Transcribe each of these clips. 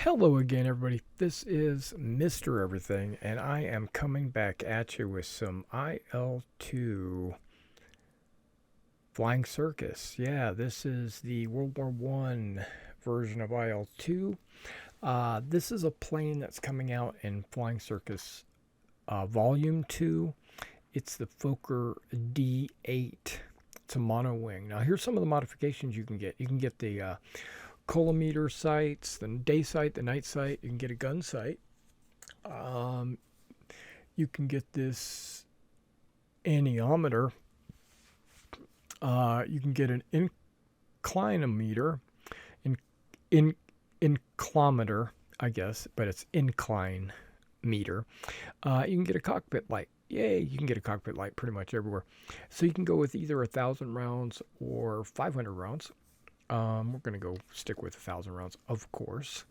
Hello again, everybody. This is Mr. Everything, and I am coming back at you with some IL-2 Flying Circus. Yeah, this is the World War I version of IL-2. This is a plane that's coming out in Flying Circus Volume 2. It's the Fokker D8. It's a mono wing. Now, here's some of the modifications you can get. You can get the collimator sights, the day sight, the night sight. You can get a gun sight. You can get this anemometer. You can get an inclinometer, inclinometer, I guess, but it's incline meter. You can get a cockpit light. Yay, you can get a cockpit light pretty much everywhere. So you can go with either 1,000 rounds or 500 rounds. We're going to go stick with 1,000 rounds, of course.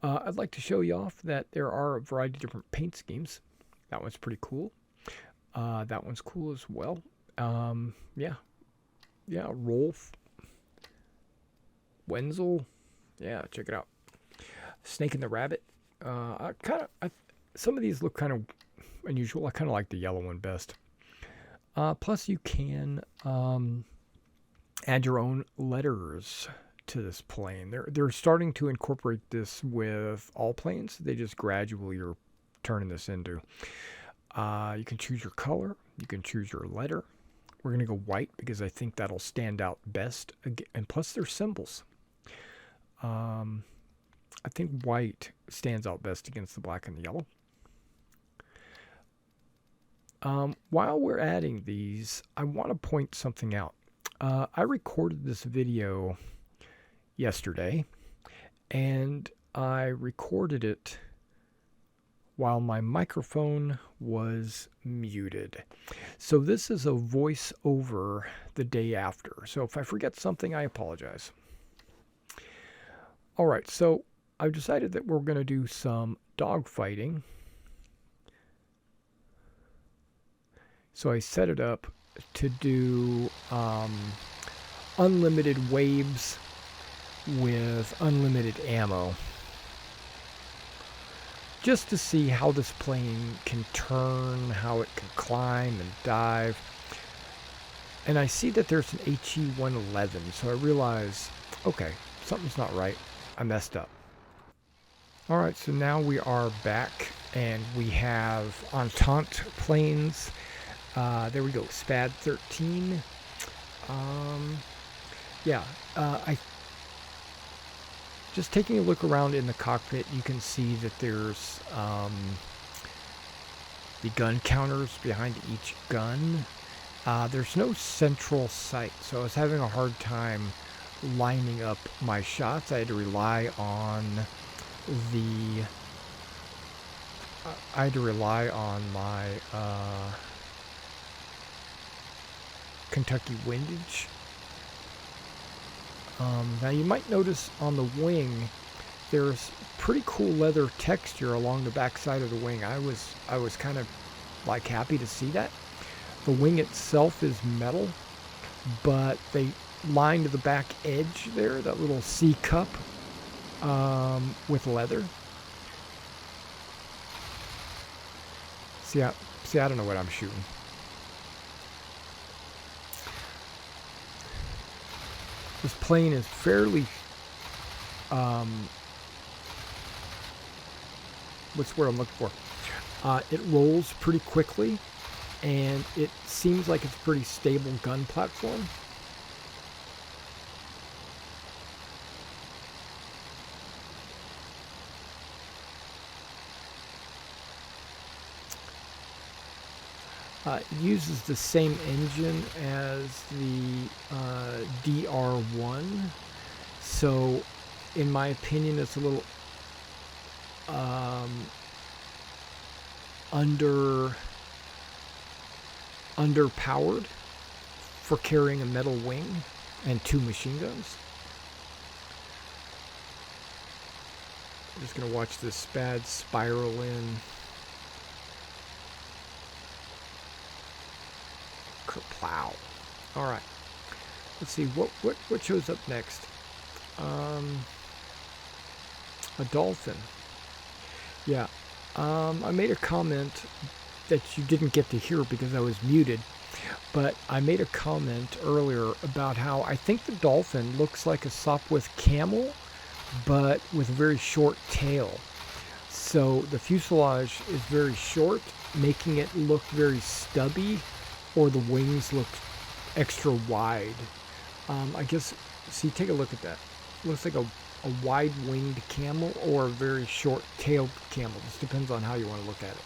I'd like to show you off that there are a variety of different paint schemes. That one's pretty cool. That one's cool as well. Yeah, Rolf, Wenzel. Yeah, check it out. Snake and the Rabbit. Some of these look kind of unusual. I kind of like the yellow one best. Plus, you can add your own letters to this plane. They're starting to incorporate this with all planes. They just gradually are turning this into. You can choose your color. You can choose your letter. We're going to go white because I think that'll stand out best. And plus, they're symbols. I think white stands out best against the black and the yellow. While we're adding these, I want to point something out. I recorded this video yesterday, and I recorded it while my microphone was muted. So this is a voice over the day after. So if I forget something, I apologize. All right, so I've decided that we're going to do some dogfighting. So I set it up to do unlimited waves with unlimited ammo, just to see how this plane can turn, how it can climb and dive. And I see that there's an HE-111, so I realize, okay, something's not right. I messed up. All right, so now we are back, and we have Entente planes. There we go, SPAD 13. I just taking a look around in the cockpit, you can see that there's the gun counters behind each gun. There's no central sight, so I was having a hard time lining up my shots. I had to rely on my Kentucky windage. Now you might notice on the wing there's pretty cool leather texture along the back side of the wing. I was kind of like happy to see that. The wing itself is metal, but they lined the back edge there, that little C cup, with leather. See, I don't know what I'm shooting. This plane is fairly, what's the word I'm looking for? It rolls pretty quickly, and it seems like it's a pretty stable gun platform. It uses the same engine as the DR1, so in my opinion it's a little underpowered for carrying a metal wing and 2 machine guns. I'm just going to watch this SPAD spiral in. Kerplow. All right. Let's see what shows up next. A dolphin. Yeah. I made a comment that you didn't get to hear because I was muted. But I made a comment earlier about how I think the dolphin looks like a Sopwith camel, but with a very short tail. So the fuselage is very short, making it look very stubby, or the wings look extra wide. I guess, see, take a look at that. Looks like a wide-winged camel or a very short-tailed camel. This depends on how you want to look at it.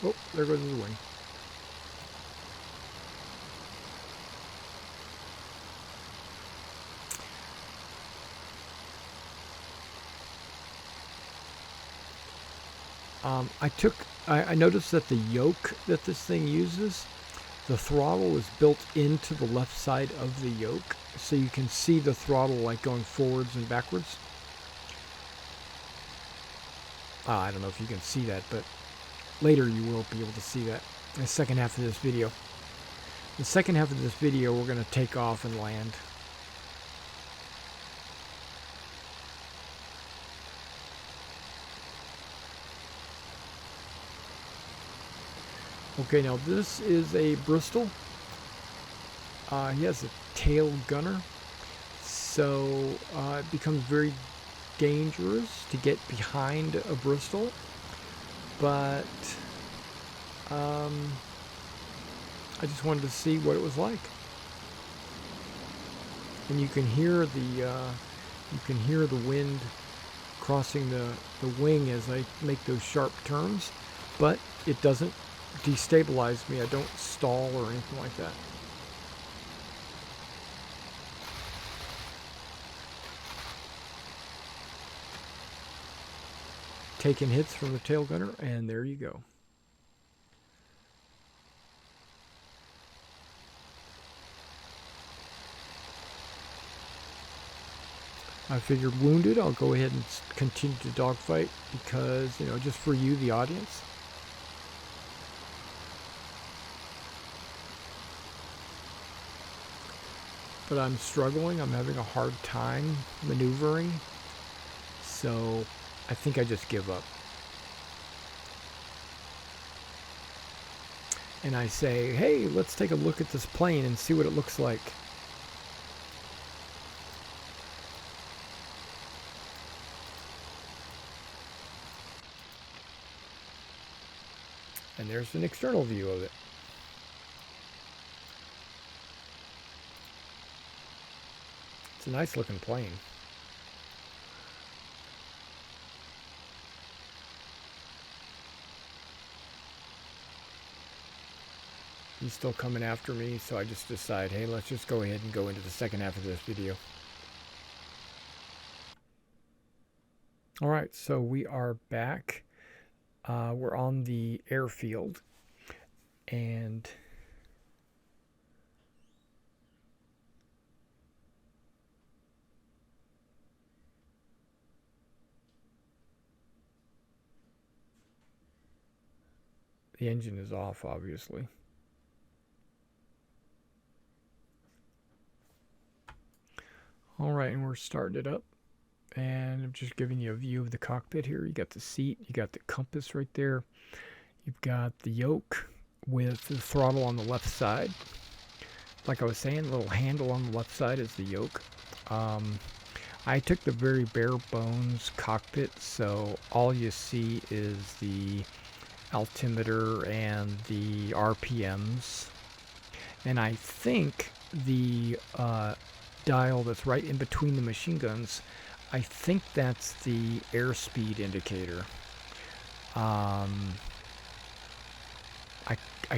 Oh, there goes his wing. I noticed that the yoke that this thing uses, the throttle is built into the left side of the yoke, so you can see the throttle like going forwards and backwards. I don't know if you can see that, but later you will be able to see that in the second half of this video. In the second half of this video, we're going to take off and land. Okay, now this is a Bristol. He has a tail gunner, so it becomes very dangerous to get behind a Bristol, but I just wanted to see what it was like. And you can hear the wind crossing the wing as I make those sharp turns, but it doesn't destabilize me. I don't stall or anything like that. Taking hits from the tail gunner, and there you go. I figured wounded, I'll go ahead and continue to dogfight because, you know, just for you, the audience. But I'm struggling. I'm having a hard time maneuvering. So I think I just give up. And I say, hey, let's take a look at this plane and see what it looks like. And there's an external view of it. It's a nice looking plane. He's still coming after me, so I just decide, hey, let's just go ahead and go into the second half of this video. Alright, so we are back. We're on the airfield, and the engine is off, obviously. Alright, and we're starting it up. And I'm just giving you a view of the cockpit here. You got the seat, you got the compass right there. You've got the yoke with the throttle on the left side. Like I was saying, the little handle on the left side is the yoke. I took the very bare bones cockpit, so all you see is the altimeter and the RPMs. And I think the dial that's right in between the machine guns, I think that's the airspeed indicator. I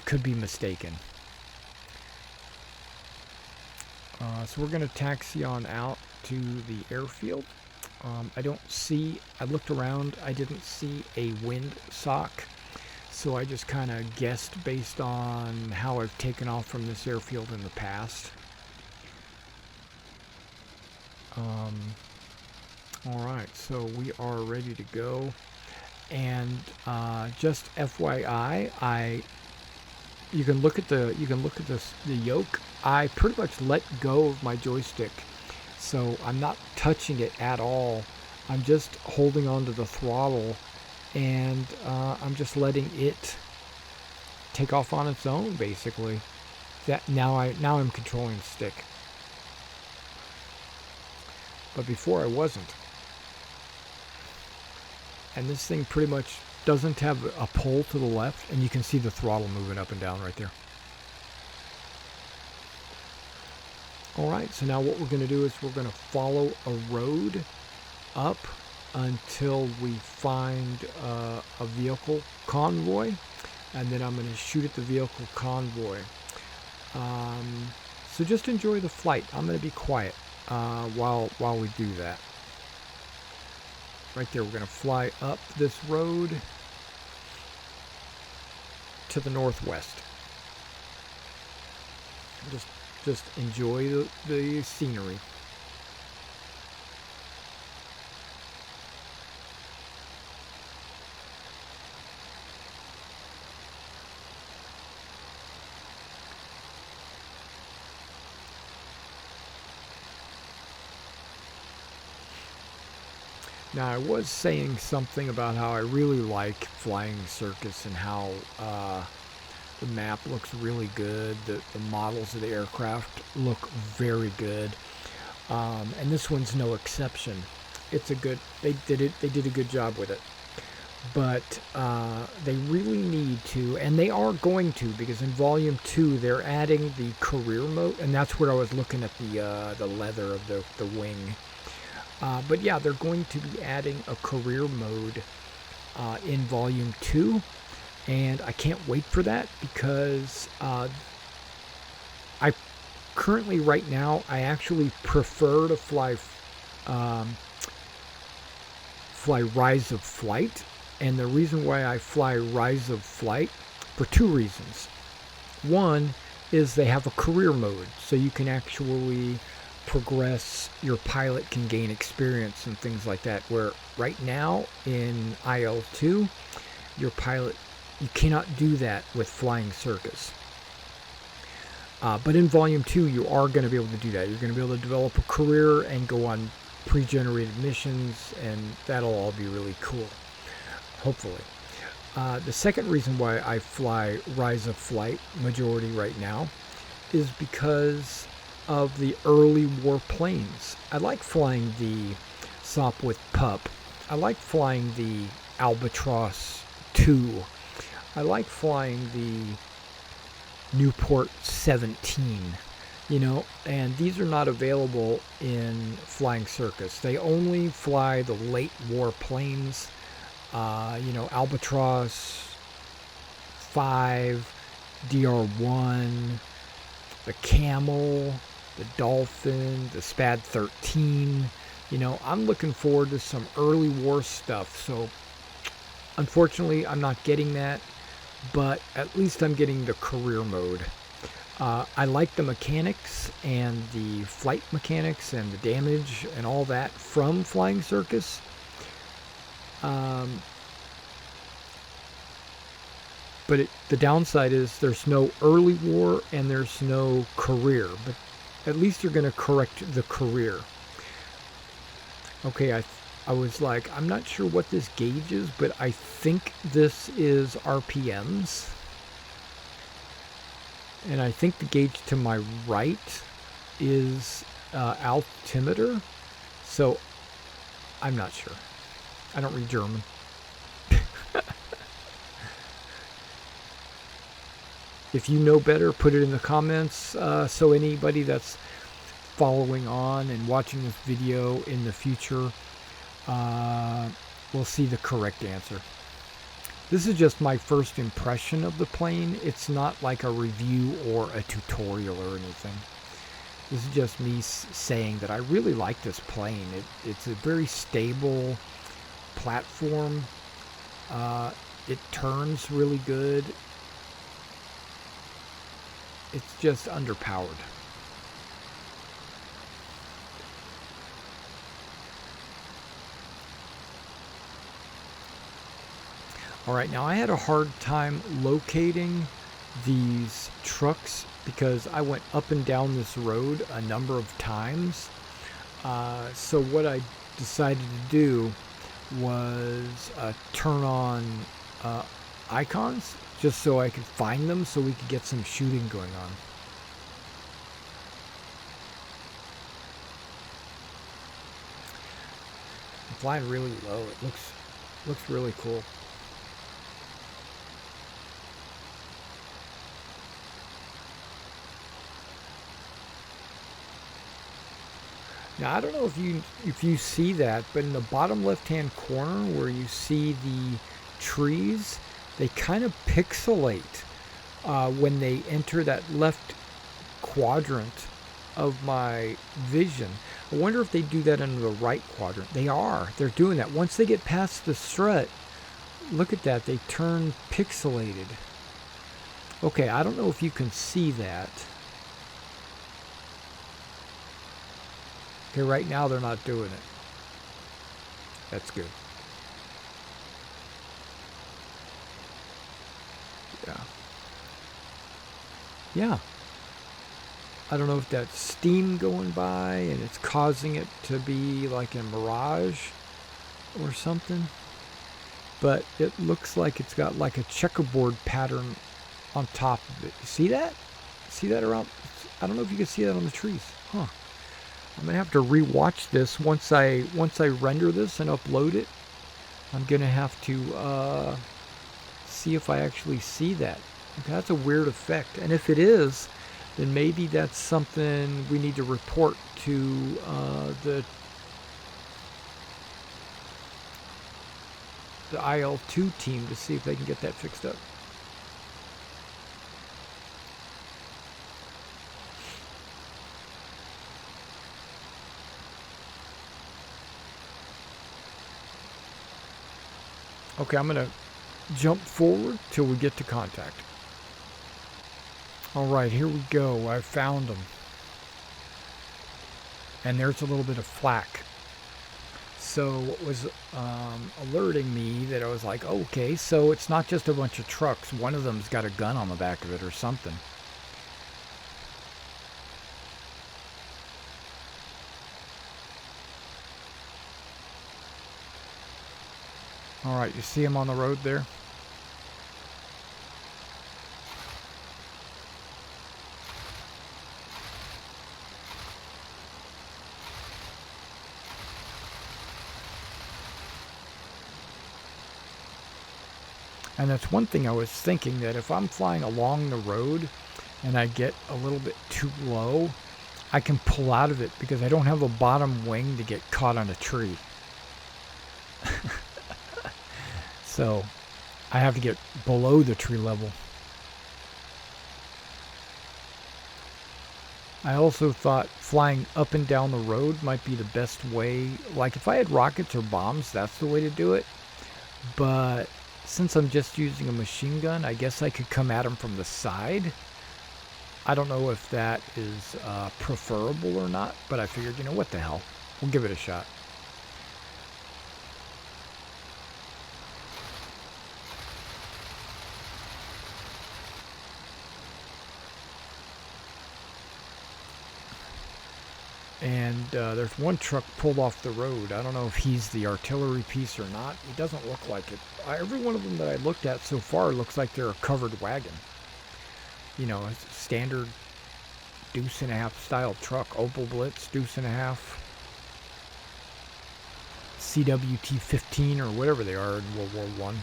could be mistaken. So we're going to taxi on out to the airfield. I looked around, I didn't see a wind sock, so I just kind of guessed based on how I've taken off from this airfield in the past. Alright, so we are ready to go. And just FYI, you can look at the yoke. I pretty much let go of my joystick, so I'm not touching it at all. I'm just holding onto the throttle, and I'm just letting it take off on its own, basically. Now I'm controlling the stick, but before I wasn't. And this thing pretty much doesn't have a pull to the left, and you can see the throttle moving up and down right there. Alright, so now what we're going to do is we're going to follow a road up until we find a vehicle convoy, and then I'm going to shoot at the vehicle convoy. So just enjoy the flight. I'm going to be quiet while we do that. Right there, we're going to fly up this road to the northwest. Just enjoy the scenery. Now, I was saying something about how I really like Flying Circus and how the map looks really good. The models of the aircraft look very good, and this one's no exception. It's a good. They did a good job with it, but they really need to, and they are going to, because in Volume 2 they're adding the career mode, and that's where I was looking at the leather of the wing. But yeah, they're going to be adding a career mode in Volume 2, and I can't wait for that, because I currently, right now, I actually prefer to fly Rise of Flight, and the reason why I fly Rise of Flight, for two reasons. One is they have a career mode, so you can actually progress, your pilot can gain experience and things like that, where right now in IL-2 your pilot, you cannot do that with Flying Circus, but in Volume 2 you are going to be able to do that. You're going to be able to develop a career and go on pre-generated missions, and that'll all be really cool, hopefully. The second reason why I fly Rise of Flight majority right now is because of the early war planes. I like flying the Sopwith Pup. I like flying the Albatross 2. I like flying the Newport 17, you know, and these are not available in Flying Circus. They only fly the late war planes, you know, Albatross 5, DR1, the Camel, the Dolphin, the Spad 13. You know, I'm looking forward to some early war stuff. So unfortunately, I'm not getting that, but at least I'm getting the career mode. I like the mechanics and the flight mechanics and the damage and all that from Flying Circus. But the downside is there's no early war and there's no career. But at least they're going to correct the career. Okay, I was like, I'm not sure what this gauge is, but I think this is RPMs. And I think the gauge to my right is altimeter. So I'm not sure. I don't read German. If you know better, put it in the comments, so anybody that's following on and watching this video in the future will see the correct answer. This is just my first impression of the plane. It's not like a review or a tutorial or anything. This is just me saying that I really like this plane. It's a very stable platform. It turns really good. It's just underpowered. . All right, now I had a hard time locating these trucks because I went up and down this road a number of times. So what I decided to do was turn on icons just so I could find them so we could get some shooting going on. I'm flying really low. It looks really cool. Now I don't know if you see that, but in the bottom left-hand corner where you see the trees, they kind of pixelate when they enter that left quadrant of my vision. I wonder if they do that in the right quadrant. They are. They're doing that. Once they get past the strut, look at that. They turn pixelated. Okay, I don't know if you can see that. Okay, right now they're not doing it. That's good. Yeah. Yeah. I don't know if that's steam going by and it's causing it to be like a mirage or something. But it looks like it's got like a checkerboard pattern on top of it. You see that? See that around? I don't know if you can see that on the trees. Huh. I'm gonna have to rewatch this once I render this and upload it. I'm gonna have to see if I actually see that. Okay, that's a weird effect, and if it is, then maybe that's something we need to report to the IL-2 team to see if they can get that fixed up. Okay, I'm going to jump forward till we get to contact. All right, here we go. I found them. And there's a little bit of flak. So what was alerting me that I was like, okay, so it's not just a bunch of trucks. One of them's got a gun on the back of it or something. All right, you see him on the road there? And that's one thing I was thinking, that if I'm flying along the road and I get a little bit too low, I can pull out of it because I don't have a bottom wing to get caught on a tree. So I have to get below the tree level. I also thought flying up and down the road might be the best way. Like if I had rockets or bombs, that's the way to do it. But since I'm just using a machine gun, I guess I could come at them from the side. I don't know if that is preferable or not, but I figured, you know, what the hell? We'll give it a shot. And there's one truck pulled off the road. I don't know if he's the artillery piece or not. He doesn't look like it. Every one of them that I looked at so far looks like they're a covered wagon. You know, a standard deuce and a half style truck. Opel Blitz, deuce and a half. CWT-15 or whatever they are in World War I.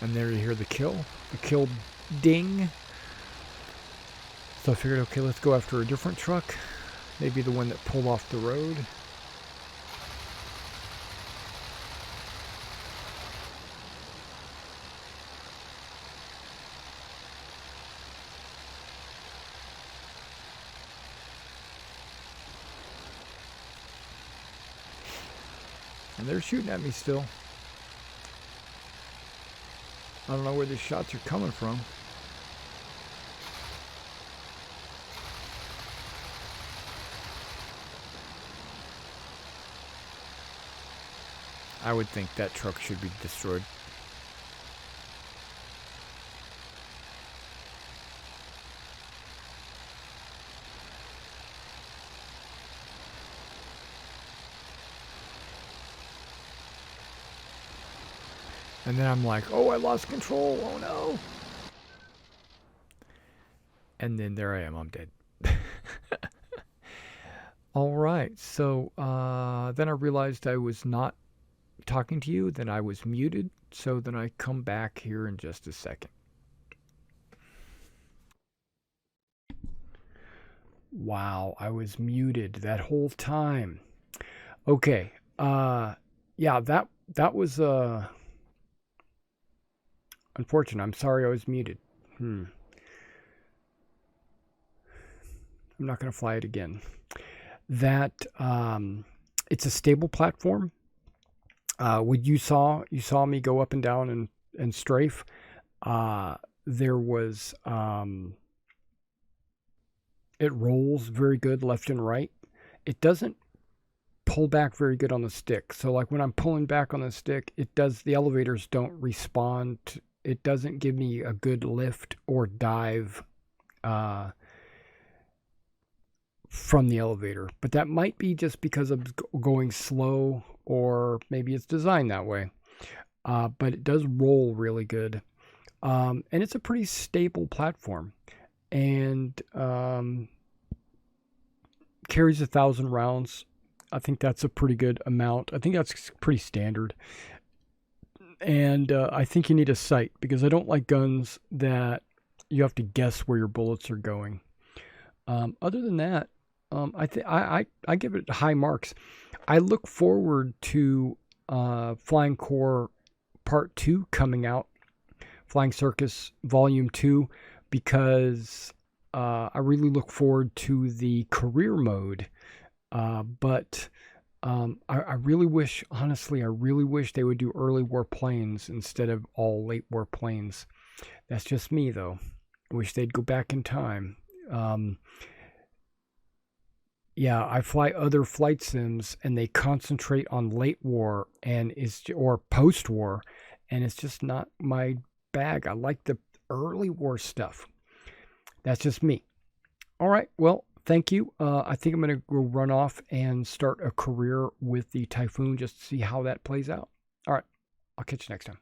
And there you hear the kill ding. So I figured, okay, let's go after a different truck. Maybe the one that pulled off the road. they're shooting at me still. I don't know where these shots are coming from. I would think that truck should be destroyed. And then I'm like, oh, I lost control. Oh, no. And then there I am. I'm dead. All right. So then I realized I was not talking to you. Then I was muted. So then I come back here in just a second. Wow. I was muted that whole time. Okay. Yeah, that was unfortunate. I'm sorry I was muted. I'm not going to fly it again. That it's a stable platform. When you saw me go up and down and strafe, there was it rolls very good left and right. It doesn't pull back very good on the stick. So like when I'm pulling back on the stick, the elevators don't respond. It doesn't give me a good lift or dive from the elevator. But that might be just because I'm going slow, or maybe it's designed that way. But it does roll really good. And it's a pretty stable platform. And carries 1,000 rounds. I think that's a pretty good amount. I think that's pretty standard. And I think you need a sight, because I don't like guns that you have to guess where your bullets are going. Other than that, I give it high marks. I look forward to Flying Corps Part 2 coming out, Flying Circus Volume 2, because I really look forward to the career mode. But I really wish, honestly, they would do early war planes instead of all late war planes. That's just me, though. I wish they'd go back in time. Yeah, I fly other flight sims, and they concentrate on late war or post war, and it's just not my bag. I like the early war stuff. That's just me. All right, well, thank you. I think I'm going to go run off and start a career with the Typhoon just to see how that plays out. All right, I'll catch you next time.